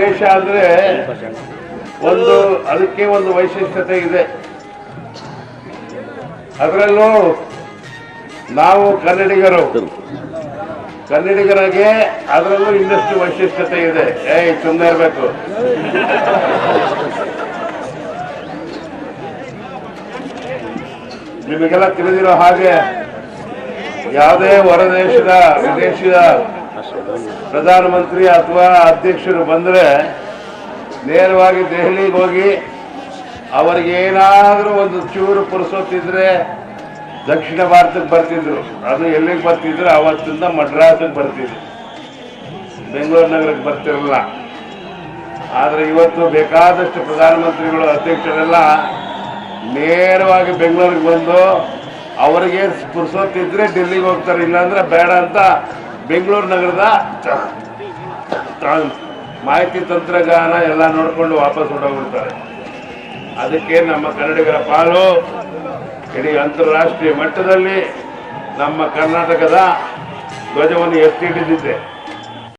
ದೇಶ ಅಂದರೆ ಅದಕ್ಕೆ ಒಂದು ವೈಶಿಷ್ಟ್ಯತೆ ಇದೆ. ಅದರಲ್ಲೂ ನಾವು ಕನ್ನಡಿಗರಿಗೆ ಅದರಲ್ಲೂ ಇನ್ನಷ್ಟು ವೈಶಿಷ್ಟ್ಯತೆ ಇದೆ. ಸುಮ್ಮನೆ ಇರಬೇಕು. ನಿಮಗೆಲ್ಲ ತಿಳಿದಿರೋ ಹಾಗೆ ಯಾವುದೇ ವಿದೇಶದ ಪ್ರಧಾನಮಂತ್ರಿ ಅಥವಾ ಅಧ್ಯಕ್ಷರು ಬಂದರೆ ನೇರವಾಗಿ ದೆಹಲಿಗೆ ಹೋಗಿ ಅವರಿಗೆ ಏನಾದರೂ ಒಂದು ಚೂರು ಪುರುಸೊತ್ತಿದ್ರೆ ದಕ್ಷಿಣ ಭಾರತಕ್ಕೆ ಬರ್ತಿದ್ರು. ಅದು ಎಲ್ಲಿಗೆ ಬರ್ತಿದ್ರು? ಅವತ್ತಿಂದ ಮಡ್ರಾಸಿಗೆ ಬರ್ತಿದ್ರು, ಬೆಂಗಳೂರು ನಗರಕ್ಕೆ ಬರ್ತಿರಲಿಲ್ಲ. ಆದರೆ ಇವತ್ತು ಬೇಕಾದಷ್ಟು ಪ್ರಧಾನಮಂತ್ರಿಗಳು ಅಧ್ಯಕ್ಷರೆಲ್ಲ ನೇರವಾಗಿ ಬೆಂಗಳೂರಿಗೆ ಬಂದು ಅವರಿಗೆ ಪುರುಸೊತ್ತಿದ್ರೆ ಡೆಲ್ಲಿಗೆ ಹೋಗ್ತಾರೆ, ಇಲ್ಲಾಂದ್ರೆ ಬೇಡ ಅಂತ ಬೆಂಗಳೂರು ನಗರದ ಮಾಹಿತಿ ತಂತ್ರಜ್ಞಾನ ಎಲ್ಲ ನೋಡಿಕೊಂಡು ವಾಪಸ್ ಹೊರಟೋಗ್ಬಿಡ್ತಾರೆ. ಅದಕ್ಕೆ ನಮ್ಮ ಕನ್ನಡಿಗರ ಪಾಲು ಇಡೀ ಅಂತಾರಾಷ್ಟ್ರೀಯ ಮಟ್ಟದಲ್ಲಿ ನಮ್ಮ ಕರ್ನಾಟಕದ ಧ್ವಜವನ್ನು ಎತ್ತಿ ಹಿಡಿದಿದೆ.